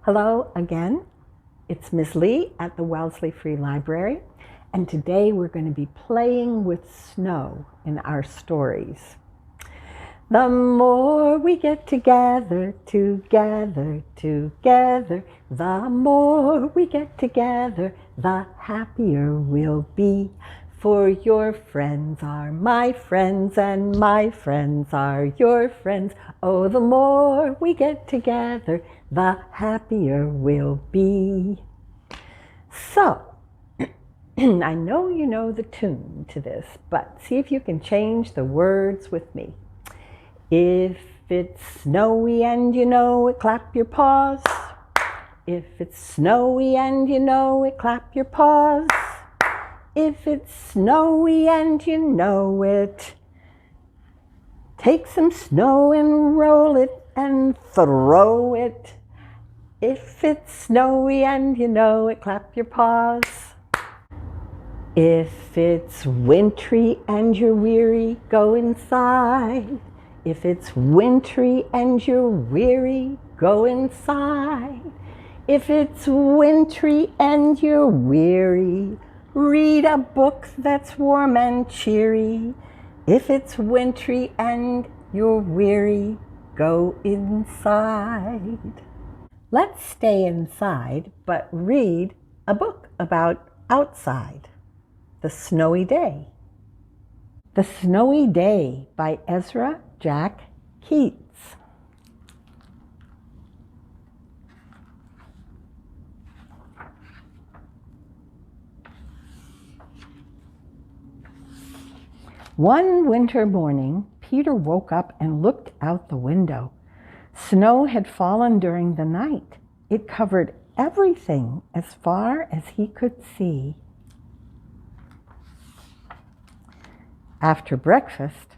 Hello again, it's Ms. Lee at the Wellesley Free Library, and today we're going to be playing with snow in our stories. The more we get together, the more we get together, the happier we'll be. For your friends are my friends, and my friends are your friends. Oh, the more we get together, the happier we'll be. So, I know you know the tune to this, but see if you can change the words with me. If it's snowy and you know it, clap your paws. If it's snowy and you know it, clap your paws. If it's snowy and you know it, take some snow and roll it and throw it. If it's snowy and you know it, clap your paws. If it's wintry and you're weary, go inside. If it's wintry and you're weary, go inside. If it's wintry and you're weary, read a book that's warm and cheery. If it's wintry and you're weary, go inside. Let's stay inside, but read a book about outside. The Snowy Day. The Snowy Day by Ezra Jack Keats. One winter morning, Peter woke up and looked out the window. Snow had fallen during the night. It covered everything as far as he could see. After breakfast,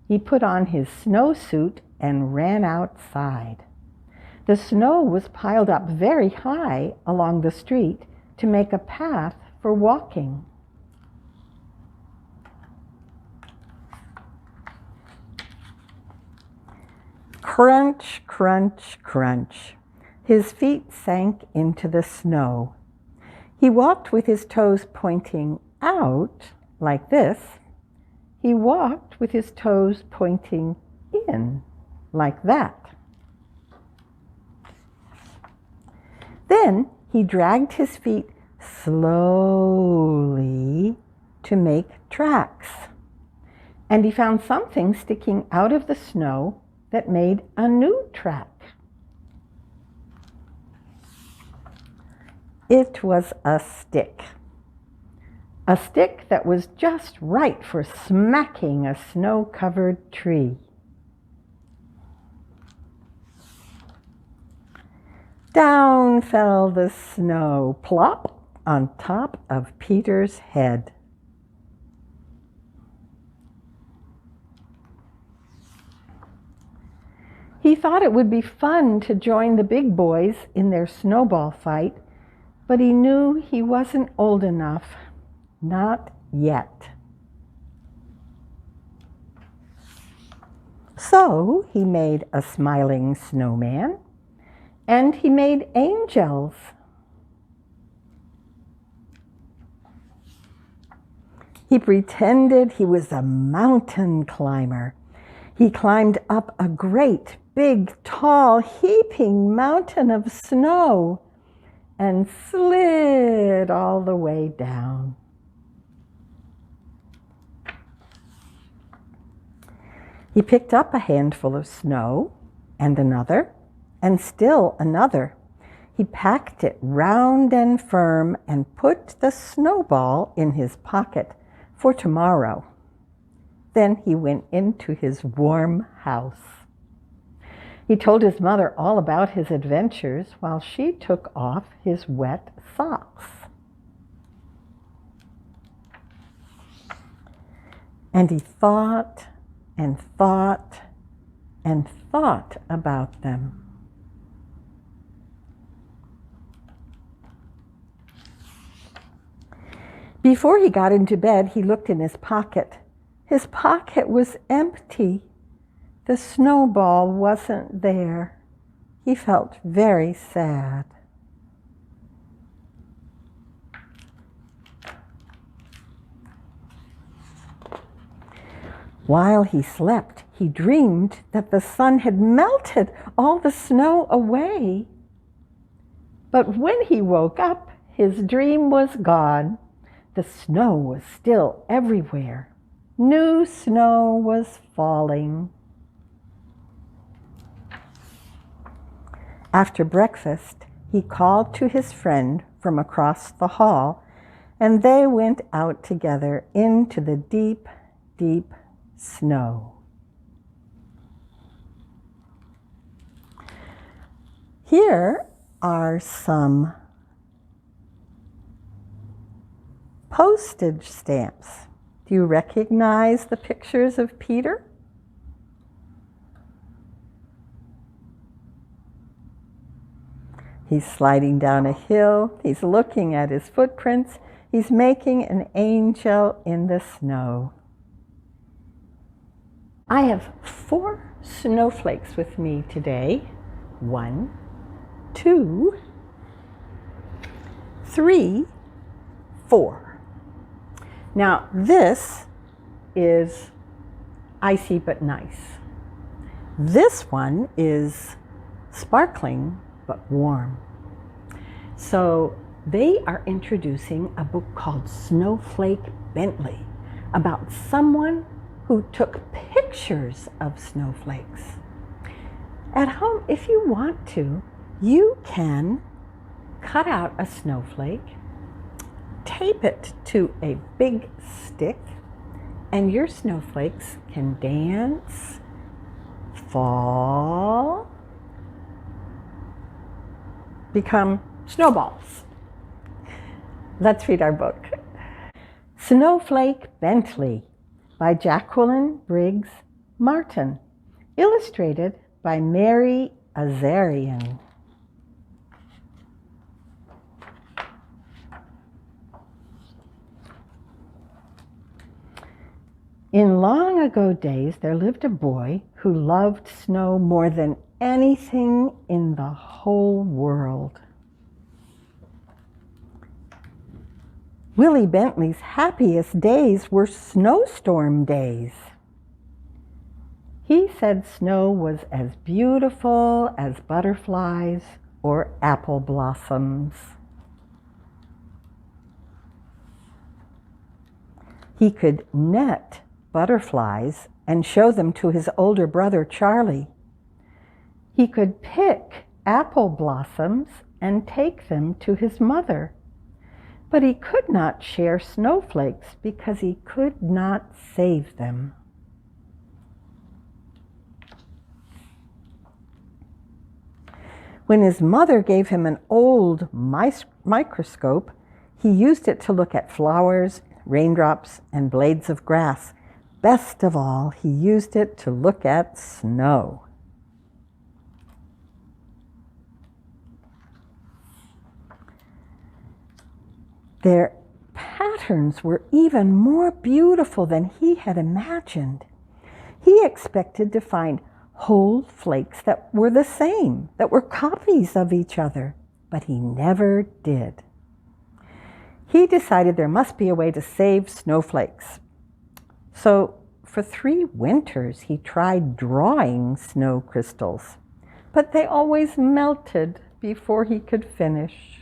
he put on his snowsuit and ran outside. The snow was piled up very high along the street to make a path for walking. Crunch, crunch, crunch. His feet sank into the snow. He walked with his toes pointing out like this. He walked with his toes pointing in like that. Then he dragged his feet slowly to make tracks. And he found something sticking out of the snow that made a new track. It was a stick. A stick that was just right for smacking a snow-covered tree. Down fell the snow, plop, on top of Peter's head. He thought it would be fun to join the big boys in their snowball fight, but he knew he wasn't old enough. Not yet. So he made a smiling snowman, and he made angels. He pretended he was a mountain climber. He climbed up a great, big, tall, heaping mountain of snow and slid all the way down. He picked up a handful of snow, and another, and still another. He packed it round and firm and put the snowball in his pocket for tomorrow. Then he went into his warm house. He told his mother all about his adventures while she took off his wet socks. And he thought and thought and thought about them. Before he got into bed, he looked in his pocket. His pocket was empty. The snowball wasn't there. He felt very sad. While he slept, he dreamed that the sun had melted all the snow away. But when he woke up, his dream was gone. The snow was still everywhere. New snow was falling. After breakfast, he called to his friend from across the hall, and they went out together into the deep, deep snow. Here are some postage stamps. Do you recognize the pictures of Peter? He's sliding down a hill. He's looking at his footprints. He's making an angel in the snow. I have 4 snowflakes with me today. 1, 2, 3, 4. Now this is icy but nice. This one is sparkling but warm. So they are introducing a book called Snowflake Bentley about someone who took pictures of snowflakes. At home, if you want to, you can cut out a snowflake, tape it to a big stick, and your snowflakes can dance, fall, become snowballs. Let's read our book. Snowflake Bentley by Jacqueline Briggs Martin, illustrated by Mary Azarian. In long ago days, there lived a boy who loved snow more than anything in the whole world. Willie Bentley's happiest days were snowstorm days. He said snow was as beautiful as butterflies or apple blossoms. He could net butterflies and show them to his older brother Charlie. He could pick apple blossoms and take them to his mother. But he could not share snowflakes because he could not save them. When his mother gave him an old microscope, he used it to look at flowers, raindrops, and blades of grass. Best of all, he used it to look at snow. Their patterns were even more beautiful than he had imagined. He expected to find whole flakes that were the same, that were copies of each other, but he never did. He decided there must be a way to save snowflakes. So for 3 winters, he tried drawing snow crystals, but they always melted before he could finish.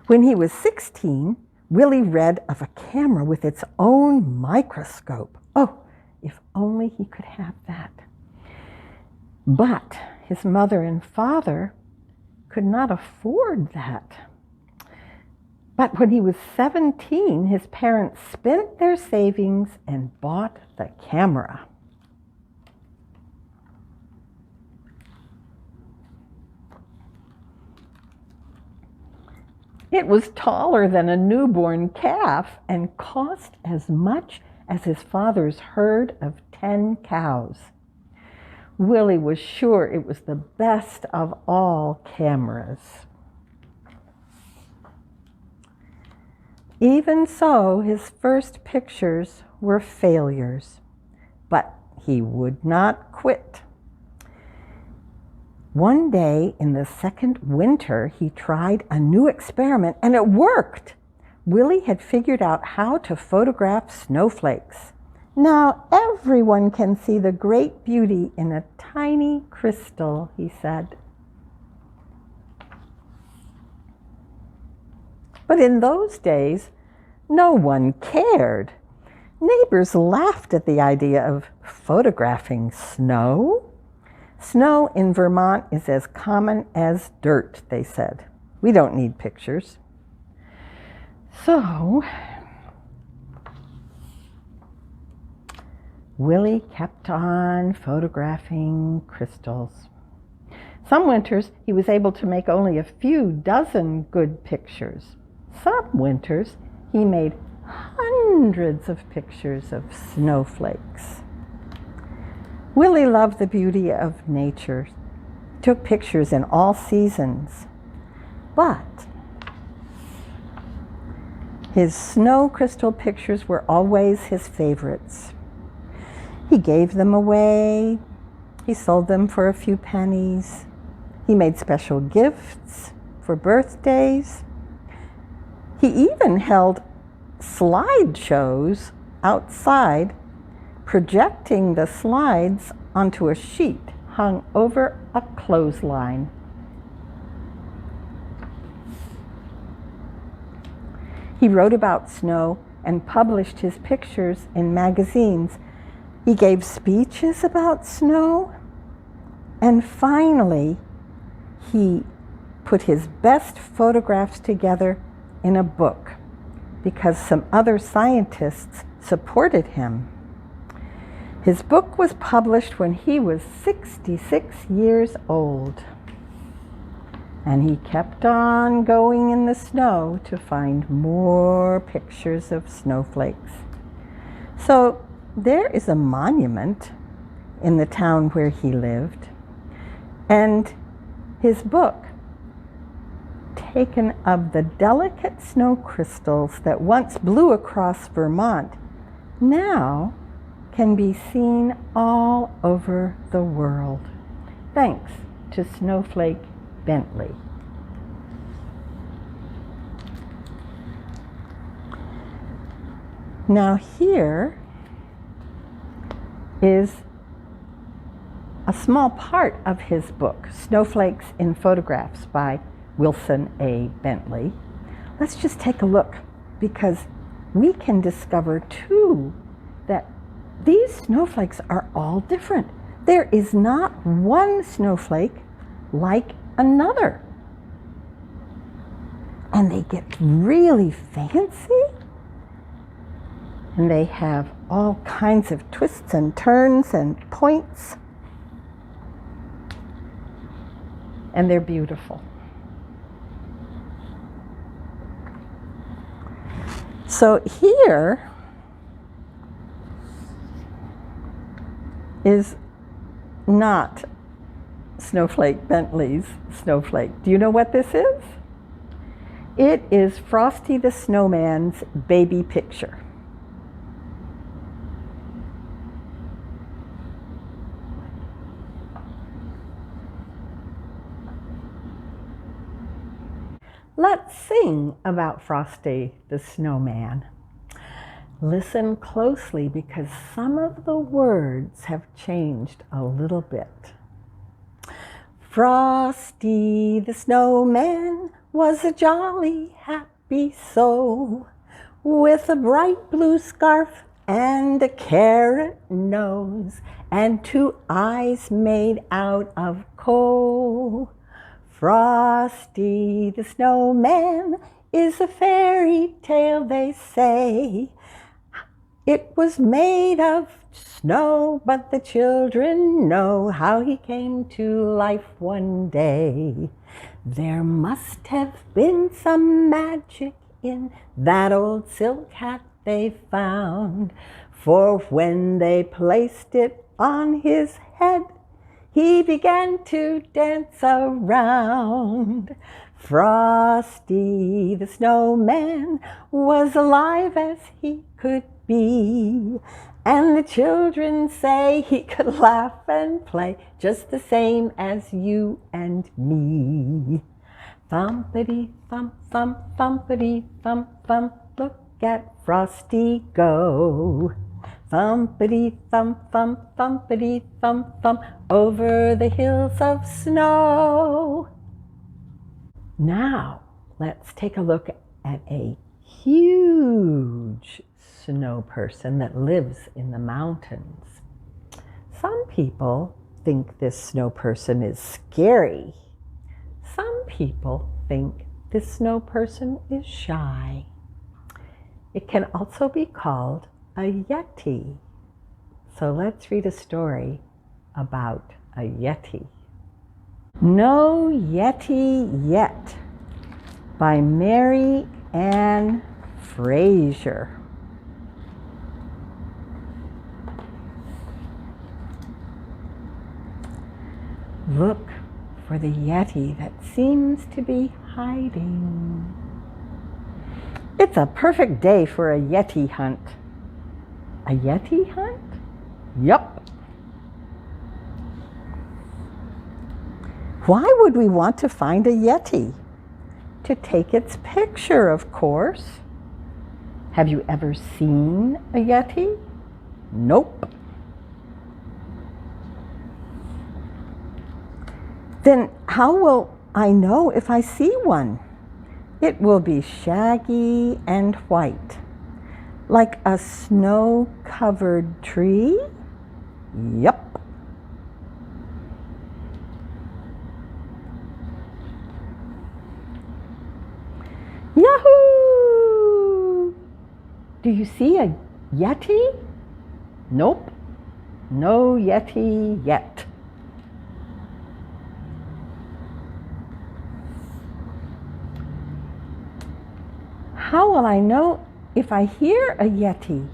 When he was 16, Willie read of a camera with its own microscope. Oh, if only he could have that. But his mother and father could not afford that. But when he was 17, his parents spent their savings and bought the camera. It was taller than a newborn calf and cost as much as his father's herd of 10 cows. Willie was sure it was the best of all cameras. Even so, his first pictures were failures. But he would not quit. One day in the second winter, he tried a new experiment and it worked. Willie had figured out how to photograph snowflakes. Now everyone can see the great beauty in a tiny crystal, he said. But in those days, no one cared. Neighbors laughed at the idea of photographing snow. Snow in Vermont is as common as dirt, they said. We don't need pictures. So, Willie kept on photographing crystals. Some winters, he was able to make only a few dozen good pictures. Some winters, he made hundreds of pictures of snowflakes. Willie loved the beauty of nature, took pictures in all seasons, but his snow crystal pictures were always his favorites. He gave them away, he sold them for a few pennies, he made special gifts for birthdays. He even held slide shows outside, projecting the slides onto a sheet hung over a clothesline. He wrote about snow and published his pictures in magazines. He gave speeches about snow, and finally, he put his best photographs together in a book because some other scientists supported him. His book was published when he was 66 years old, and he kept on going in the snow to find more pictures of snowflakes. So there is a monument in the town where he lived, and his book, taken of the delicate snow crystals that once blew across Vermont, now can be seen all over the world, thanks to Snowflake Bentley. Now here is a small part of his book, Snowflakes in Photographs by Wilson A. Bentley. Let's just take a look, because we can discover too that these snowflakes are all different. There is not one snowflake like another. And they get really fancy, and they have all kinds of twists and turns and points, and they're beautiful. So here is not Snowflake Bentley's snowflake. Do you know what this is? It is Frosty the Snowman's baby picture. Let's sing about Frosty the Snowman. Listen closely, because some of the words have changed a little bit. Frosty the Snowman was a jolly happy soul, with a bright blue scarf and a carrot nose, and 2 eyes made out of coal. Frosty the Snowman is a fairy tale, they say. It was made of snow, but the children know how he came to life one day. There must have been some magic in that old silk hat they found, for when they placed it on his head, he began to dance around. Frosty the Snowman was alive as he could be, And the children say he could laugh and play just the same as you and me. Thumpity thump thump, thumpity thump thump, look at Frosty go. Thumpity thump thump, thumpity thump thump, over the hills of snow. Now, let's take a look at a huge snow person that lives in the mountains. Some people think this snow person is scary. Some people think this snow person is shy. It can also be called a Yeti. So let's read a story about a Yeti. No Yeti Yet by Mary Ann Fraser. Look for the Yeti that seems to be hiding. It's a perfect day for a Yeti hunt. A Yeti hunt? Yup. Why would we want to find a Yeti? To take its picture, of course. Have you ever seen a Yeti? Nope. Then how will I know if I see one? It will be shaggy and white, like a snow-covered tree. Yup. Yahoo! Do you see a Yeti? Nope. No Yeti yet. How will I know if I hear a Yeti?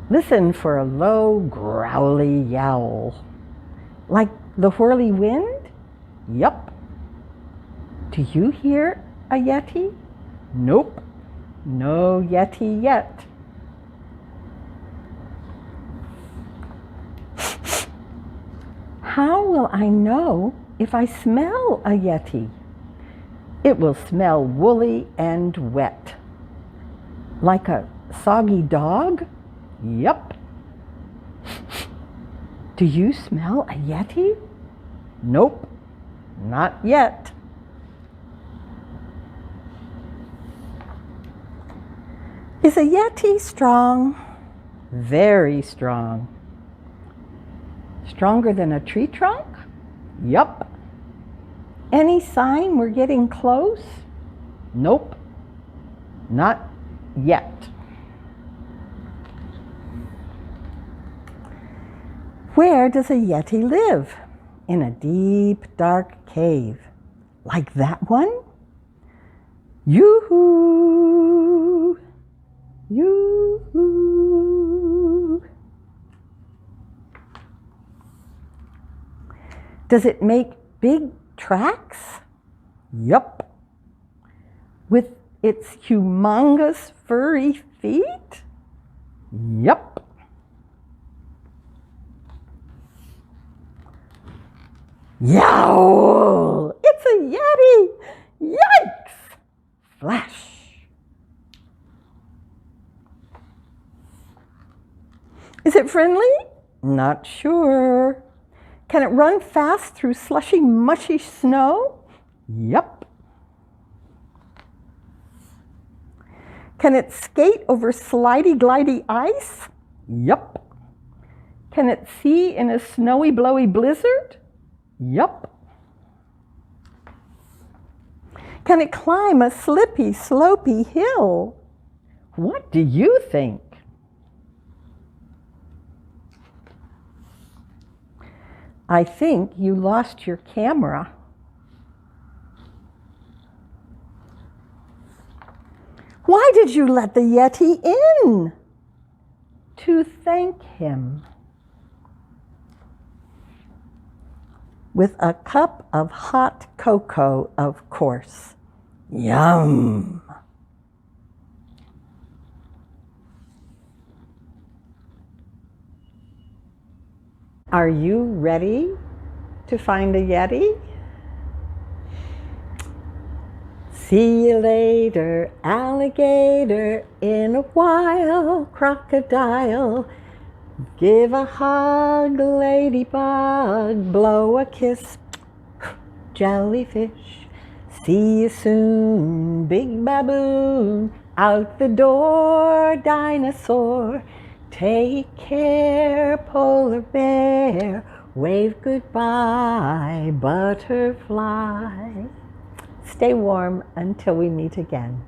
Listen for a low, growly yowl. Like the whirly wind? Yup. Do you hear a Yeti? Nope. No Yeti yet. How will I know if I smell a Yeti? It will smell woolly and wet. Like a soggy dog? Yup. Do you smell a Yeti? Nope, not yet. Is a Yeti strong? Very strong. Stronger than a tree trunk? Yup. Any sign we're getting close? Nope, not yet. Where does a Yeti live? In a deep, dark cave. Like that one? Yoo-hoo! Yoo-hoo! Does it make big tracks? Yup. With its humongous furry feet? Yup. Yowl! It's a Yeti! Yikes! Flash! Is it friendly? Not sure. Can it run fast through slushy, mushy snow? Yup. Can it skate over slidey, glidey ice? Yup. Can it see in a snowy, blowy blizzard? Yup. Can it climb a slippy, slopey hill? What do you think? I think you lost your camera. Why did you let the Yeti in? To thank him. With a cup of hot cocoa, of course. Yum! Are you ready to find a Yeti? See you later, alligator, in a while, crocodile. Give a hug, ladybug, blow a kiss, jellyfish. See you soon, big baboon, out the door, dinosaur. Take care, polar bear, wave goodbye, butterfly. Stay warm until we meet again.